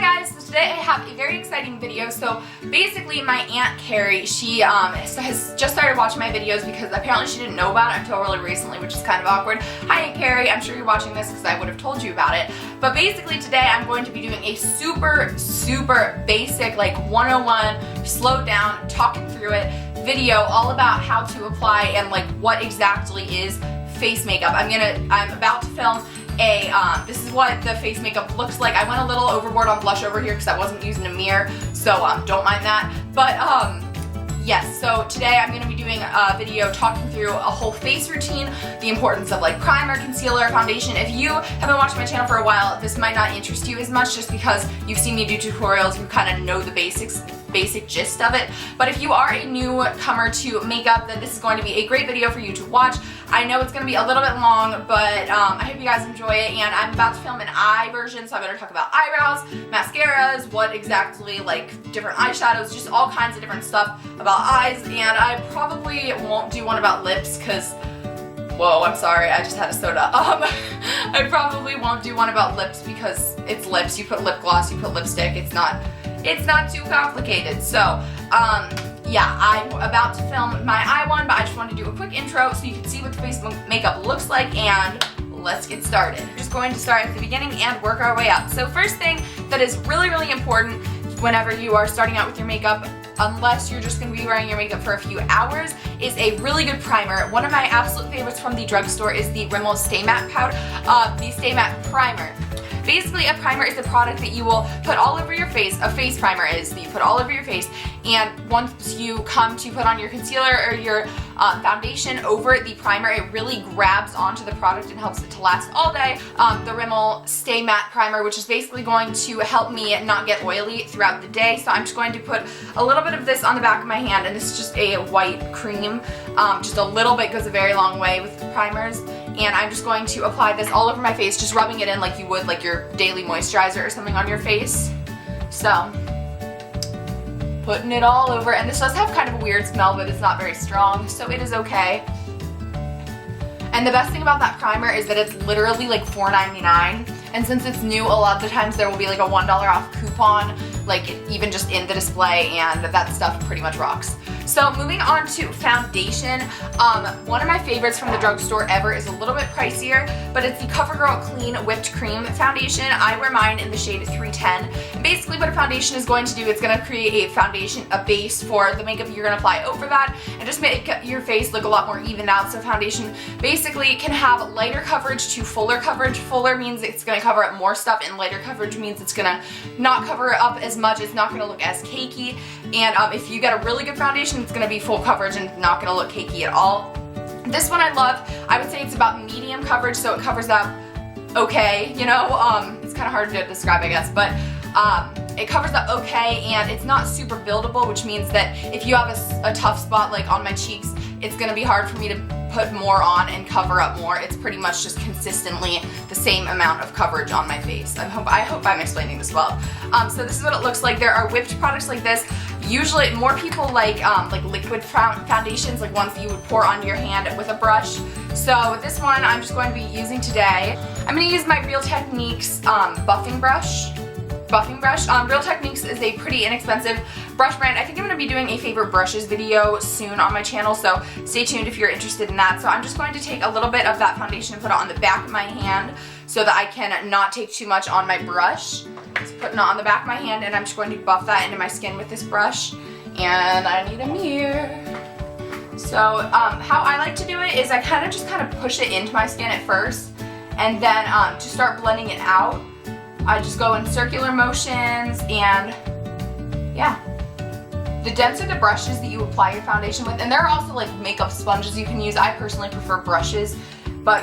guys, so today I have a very exciting video. So basically my Aunt Carrie, she has just started watching my videos because apparently she didn't know about it until really recently, which is kind of awkward. Hi Aunt Carrie, I'm sure you're watching this because I would have told you about it. But basically today I'm going to be doing a super basic, like 101, slowed down, talking through it video all about how to apply and like what exactly is face makeup. I'm about to film this is what the face makeup looks like. I went a little overboard on blush over here because I wasn't using a mirror, so don't mind that. But yes, so today I'm going to be doing a video talking through a whole face routine, the importance of like primer, concealer, foundation. If you have been watching my channel for a while, this might not interest you as much just because you've seen me do tutorials, you kind of know the basic gist of it. But if you are a newcomer to makeup, then this is going to be a great video for you to watch. I know it's going to be a little bit long, but I hope you guys enjoy it. And I'm about to film an eye version, so I'm going to talk about eyebrows, mascaras, what exactly, like different eyeshadows, just all kinds of different stuff about eyes. And I probably won't do one about lips because, whoa, I'm sorry, I just had a soda. I probably won't do one about lips because it's lips. You put lip gloss, you put lipstick. It's not too complicated. So, yeah, I'm about to film my eye one, but I just wanted to do a quick intro so you can see what the face makeup looks like, and let's get started. We're just going to start at the beginning and work our way up. So first thing that is really important whenever you are starting out with your makeup, unless you're just going to be wearing your makeup for a few hours, is a really good primer. One of my absolute favorites from the drugstore is the Rimmel Stay Matte the Stay Matte Primer. Basically, a primer is a product that you will put all over your face. A face primer is that you put all over your face, and once you come to put on your concealer or your foundation over the primer, it really grabs onto the product and helps it to last all day. The Rimmel Stay Matte Primer, which is basically going to help me not get oily throughout the day. So I'm just going to put a little bit of this on the back of my hand, and this is just a white cream. Just a little bit goes a very long way with primers. And I'm just going to apply this all over my face, just rubbing it in like you would like your daily moisturizer or something on your face. So, putting it all over, and this does have kind of a weird smell, but it's not very strong, so it is okay. And the best thing about that primer is that it's literally like $4.99, and since it's new, a lot of the times there will be like a $1 off coupon, like even just in the display, and that stuff pretty much rocks. So moving on to foundation, one of my favorites from the drugstore ever is a little bit pricier, but it's the CoverGirl Clean Whipped Cream Foundation. I wear mine in the shade 310. And basically what a foundation is going to do, it's going to create a base for the makeup you're going to apply over that, and just make your face look a lot more evened out. So foundation basically can have lighter coverage to fuller coverage. Fuller means it's going to cover up more stuff, and lighter coverage means it's going to not cover up as much. It's not going to look as cakey. And if you get a really good foundation, it's going to be full coverage and not going to look cakey at all. This one I love. I would say it's about medium coverage, so it covers up okay, you know. It's kind of hard to describe, I guess, but it covers up okay, and it's not super buildable, which means that if you have a tough spot like on my cheeks, it's going to be hard for me to put more on and cover up more. It's pretty much just consistently the same amount of coverage on my face. I hope I'm explaining this well. So this is what it looks like. There are whipped products like this. Usually more people like liquid foundations, like ones that you would pour onto your hand with a brush. So this one I'm just going to be using today. I'm going to use my Real Techniques buffing brush. Real Techniques is a pretty inexpensive brush brand. I think I'm going to be doing a favorite brushes video soon on my channel, so stay tuned if you're interested in that. So I'm just going to take a little bit of that foundation and put it on the back of my hand so that I can not take too much on my brush. Just putting it on the back of my hand, and I'm just going to buff that into my skin with this brush. And I need a mirror. So how I like to do it is I kind of push it into my skin at first, and then to start blending it out, I just go in circular motions, and yeah. The denser the brushes that you apply your foundation with, and there are also like makeup sponges you can use. I personally prefer brushes, but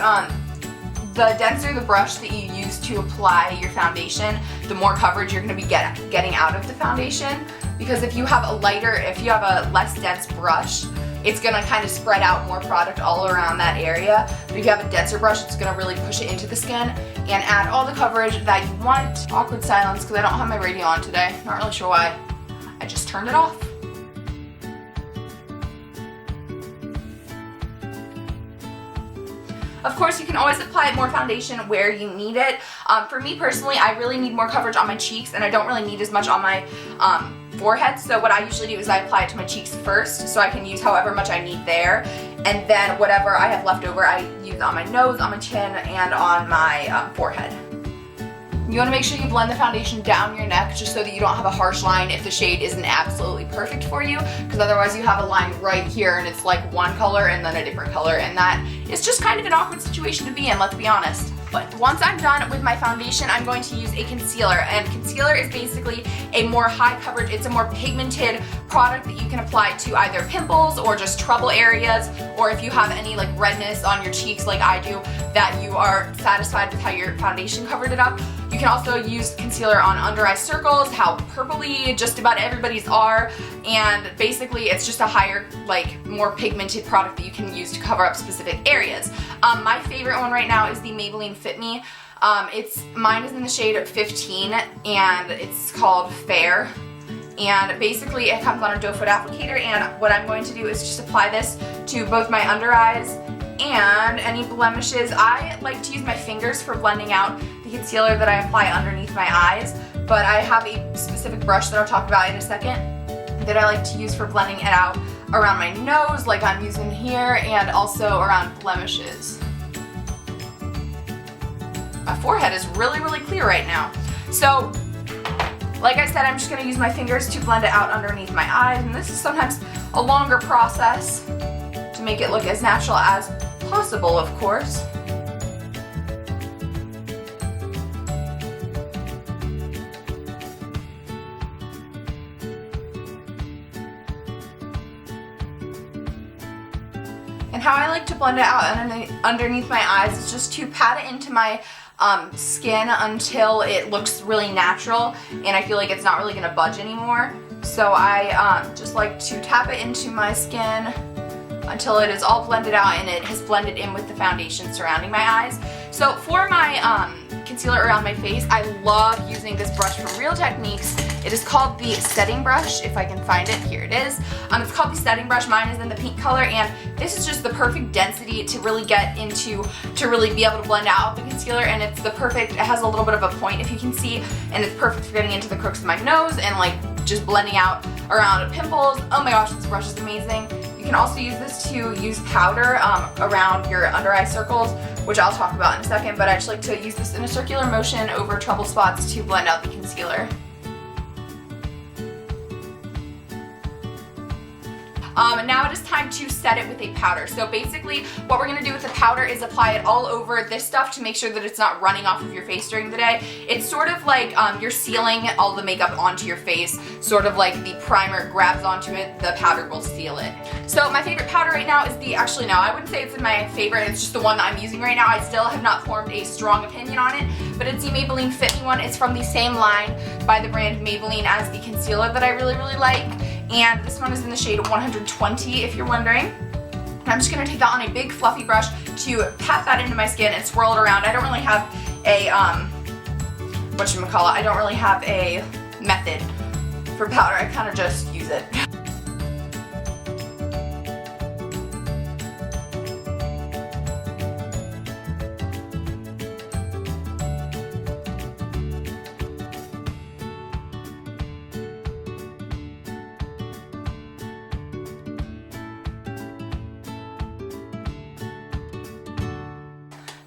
the denser the brush that you use to apply your foundation, the more coverage you're going to be getting out of the foundation. Because if you have a less dense brush, it's going to kind of spread out more product all around that area. But if you have a denser brush, it's going to really push it into the skin and add all the coverage that you want. Awkward silence because I don't have my radio on today. Not really sure why. I just turned it off. Of course, you can always apply more foundation where you need it. For me personally, I really need more coverage on my cheeks, and I don't really need as much on my forehead. So what I usually do is I apply it to my cheeks first, so I can use however much I need there, and then whatever I have left over, I use on my nose, on my chin, and on my forehead. You want to make sure you blend the foundation down your neck just so that you don't have a harsh line if the shade isn't absolutely perfect for you, because otherwise you have a line right here and it's like one color and then a different color, and that is just kind of an awkward situation to be in, let's be honest. But once I'm done with my foundation, I'm going to use a concealer, and concealer is basically a more high coverage, it's a more pigmented product that you can apply to either pimples or just trouble areas, or if you have any like redness on your cheeks like I do that you are satisfied with how your foundation covered it up. You can also use concealer on under eye circles, how purpley just about everybody's are, and basically it's just a higher, like more pigmented product that you can use to cover up specific areas. My favorite one right now is the Maybelline Fit Me. Mine is in the shade 15 and it's called Fair. And basically it comes on a doe foot applicator, and what I'm going to do is just apply this to both my under eyes and any blemishes. I like to use my fingers for blending out the concealer that I apply underneath my eyes, but I have a specific brush that I'll talk about in a second that I like to use for blending it out around my nose like I'm using here, and also around blemishes. My forehead is really, really clear right now. So, like I said, I'm just going to use my fingers to blend it out underneath my eyes, and this is sometimes a longer process to make it look as natural as possible, of course. And how I like to blend it out underneath my eyes is just to pat it into my skin until it looks really natural and I feel like it's not really going to budge anymore. So I just like to tap it into my skin until it is all blended out and it has blended in with the foundation surrounding my eyes. So for my concealer around my face, I love using this brush from Real Techniques. It is called the Setting Brush, if I can find it. Here it is. It's called the Setting Brush. Mine is in the pink color, and this is just the perfect density to really get into, to really be able to blend out the concealer, and it's the perfect, it has a little bit of a point if you can see, and it's perfect for getting into the crooks of my nose and like just blending out around pimples. Oh my gosh, this brush is amazing. You can also use this to use powder around your under eye circles, which I'll talk about in a second, but I just like to use this in a circular motion over trouble spots to blend out the concealer. Now it is time to set it with a powder. So basically what we're going to do with the powder is apply it all over this stuff to make sure that it's not running off of your face during the day. It's sort of like you're sealing all the makeup onto your face, sort of like the primer grabs onto it, the powder will seal it. So my favorite powder right now is the, actually no, I wouldn't say it's my favorite, it's just the one that I'm using right now. I still have not formed a strong opinion on it, but it's the Maybelline Fit Me one. It's from the same line by the brand Maybelline as the concealer that I really, really like. And this one is in the shade 120 if you're wondering. And I'm just going to take that on a big fluffy brush to pat that into my skin and swirl it around. I don't really have a, I don't really have a method for powder. I kind of just use it.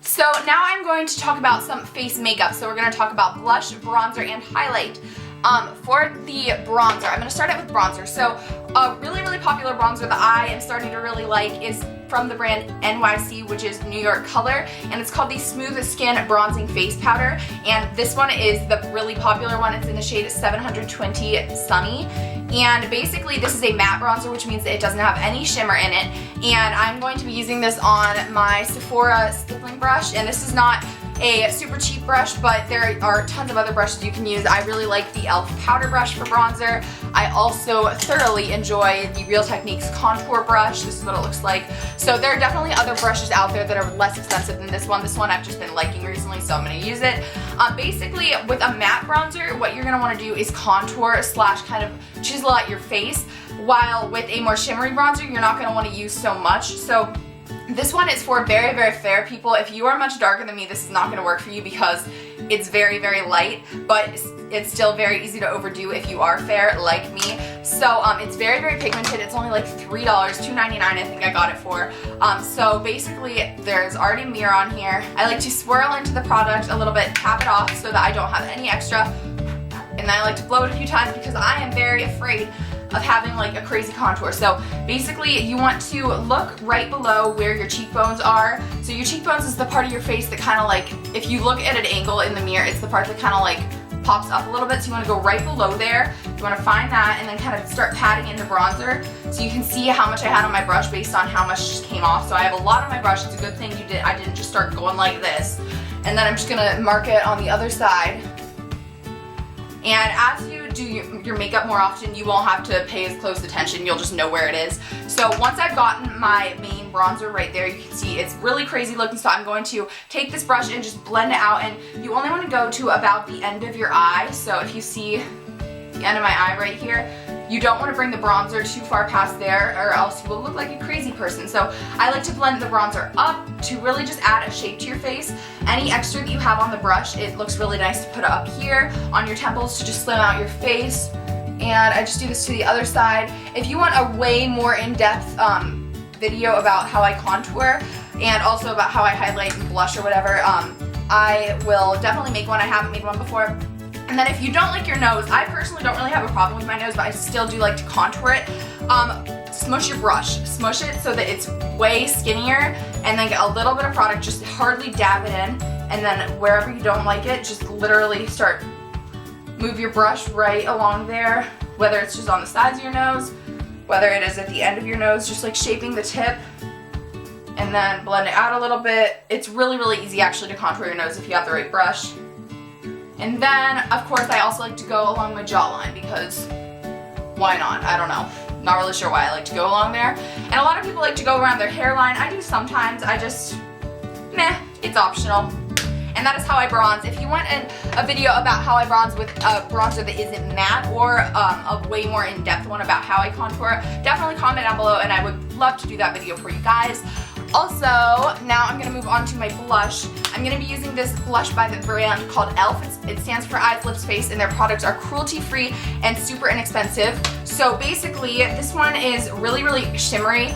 So now I'm going to talk about some face makeup. So we're going to talk about blush, bronzer, and highlight. For the bronzer, I'm going to start out with bronzer. So a really, really popular bronzer that I am starting to really like is from the brand NYC, which is New York Color, and it's called the Smooth Skin Bronzing Face Powder. And this one is the really popular one. It's in the shade 720 Sunny. And basically this is a matte bronzer, which means that it doesn't have any shimmer in it. And I'm going to be using this on my Sephora stippling brush, and this is not a super cheap brush, but there are tons of other brushes you can use. I really like the e.l.f. powder brush for bronzer. I also thoroughly enjoy the Real Techniques contour brush. This is what it looks like. So there are definitely other brushes out there that are less expensive than this one. This one I've just been liking recently, so I'm going to use it. Basically, with a matte bronzer, what you're going to want to do is contour slash kind of chisel out your face, while with a more shimmery bronzer, you're not going to want to use so much. So This one is for very, very fair people. If you are much darker than me, this is not going to work for you because it's very, very light, but it's still very easy to overdo if you are fair like me. So it's very, very pigmented. It's only like $3, $2.99 I think I got it for. So basically there's already a mirror on here. I like to swirl into the product a little bit, tap it off so that I don't have any extra. And then I like to blow it a few times because I am very afraid of having like a crazy contour. So basically you want to look right below where your cheekbones are. So your cheekbones is the part of your face that kind of like, if you look at an angle in the mirror, it's the part that kind of like pops up a little bit. So you want to go right below there. You want to find that and then kind of start patting in the bronzer so you can see how much I had on my brush based on how much just came off. So I have a lot on my brush. It's a good thing I didn't just start going like this. And then I'm just gonna mark it on the other side. And as you do your makeup more often, you won't have to pay as close attention. You'll just know where it is. So once I've gotten my main bronzer right there, you can see it's really crazy looking. So I'm going to take this brush and just blend it out. And you only want to go to about the end of your eye. So if you see the end of my eye right here, you don't want to bring the bronzer too far past there or else you will look like a crazy person. So I like to blend the bronzer up to really just add a shape to your face. Any extra that you have on the brush, it looks really nice to put it up here on your temples to just slim out your face. And I just do this to the other side. If you want a way more in-depth video about how I contour and also about how I highlight and blush or whatever, I will definitely make one. I haven't made one before. And then if you don't like your nose, I personally don't really have a problem with my nose, but I still do like to contour it. Smush your brush. Smush it so that it's way skinnier and then get a little bit of product, just hardly dab it in. And then wherever you don't like it, just literally move your brush right along there, whether it's just on the sides of your nose, whether it is at the end of your nose, just like shaping the tip. And then blend it out a little bit. It's really, really easy actually to contour your nose if you have the right brush. And then, of course, I also like to go along my jawline because why not? I don't know. Not really sure why I like to go along there. And a lot of people like to go around their hairline. I do sometimes. I just, meh, it's optional. And that is how I bronze. If you want a video about how I bronze with a bronzer that isn't matte or a way more in-depth one about how I contour, definitely comment down below and I would love to do that video for you guys. Also, now I'm going to move on to my blush. I'm going to be using this blush by the brand called e.l.f. It stands for Eyes, Lips, Face, and their products are cruelty-free and super inexpensive. So basically, this one is really, really shimmery.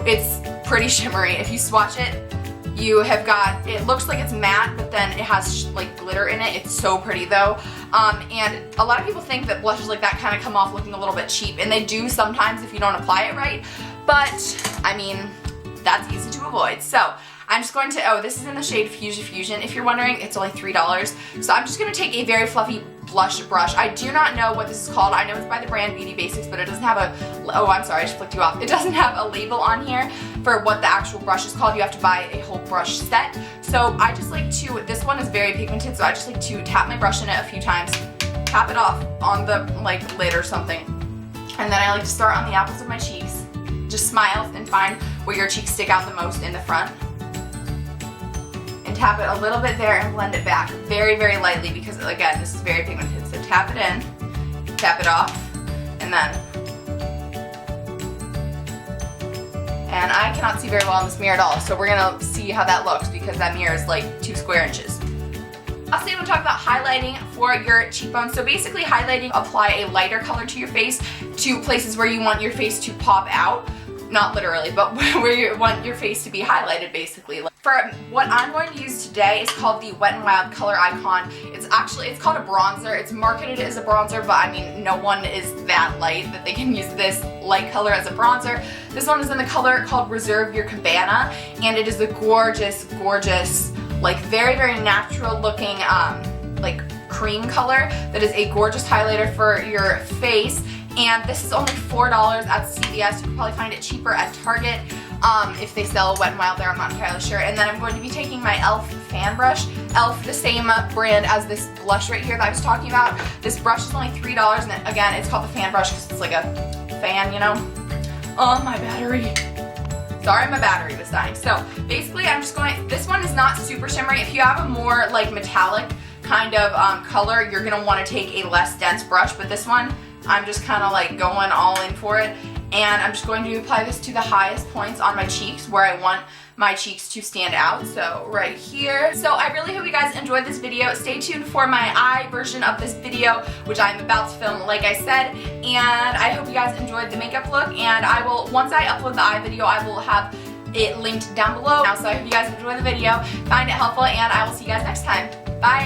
It's pretty shimmery. If you swatch it, you have got, it looks like it's matte, but then it has like glitter in it. It's so pretty though. And a lot of people think that blushes like that kind of come off looking a little bit cheap, and they do sometimes if you don't apply it right. But, I mean, that's easy to avoid. So I'm just going to, this is in the shade Fusion. If you're wondering, it's only $3. So I'm just going to take a very fluffy blush brush. I do not know what this is called. I know it's by the brand Beauty Basics, but it doesn't have oh, I'm sorry, I just flicked you off. It doesn't have a label on here for what the actual brush is called. You have to buy a whole brush set. So I just like to, this one is very pigmented, so I just like to tap my brush in it a few times, tap it off on the like lid or something. And then I like to start on the apples of my cheeks. Just smile and find where your cheeks stick out the most in the front. And tap it a little bit there and blend it back very, very lightly because, again, this is very pigmented. So tap it in, tap it off, and then. And I cannot see very well in this mirror at all, so we're going to see how that looks because that mirror is like 2 square inches. Lastly, I'm going to talk about highlighting for your cheekbones. So basically highlighting, apply a lighter color to your face to places where you want your face to pop out. Not literally, but where you want your face to be highlighted basically. For what I'm going to use today is called the Wet n Wild Color Icon. It's called a bronzer. It's marketed as a bronzer, but I mean, no one is that light that they can use this light color as a bronzer. This one is in the color called Reserve Your Cabana, and it is a gorgeous, gorgeous, like very, very natural looking like cream color that is a gorgeous highlighter for your face. And this is only $4 at CVS. You can probably find it cheaper at Target if they sell Wet n Wild there. I'm not entirely sure. And then I'm going to be taking my e.l.f. fan brush. e.l.f. the same brand as this blush right here that I was talking about. This brush is only $3, and again, it's called the fan brush because it's like a fan, you know. Oh, my battery. Sorry, my battery was dying. So basically, I'm just going, this one is not super shimmery. If you have a more like metallic kind of color, you're gonna want to take a less dense brush, but this one, I'm just kind of like going all in for it. and I'm just going to apply this to the highest points on my cheeks where I want my cheeks to stand out, so right here. So I really hope you guys enjoyed this video. Stay tuned for my eye version of this video, which I'm about to film, like I said, and I hope you guys enjoyed the makeup look, and I will, once I upload the eye video, I will have it linked down below. So I hope you guys enjoy the video, find it helpful, and I will see you guys next time. Bye!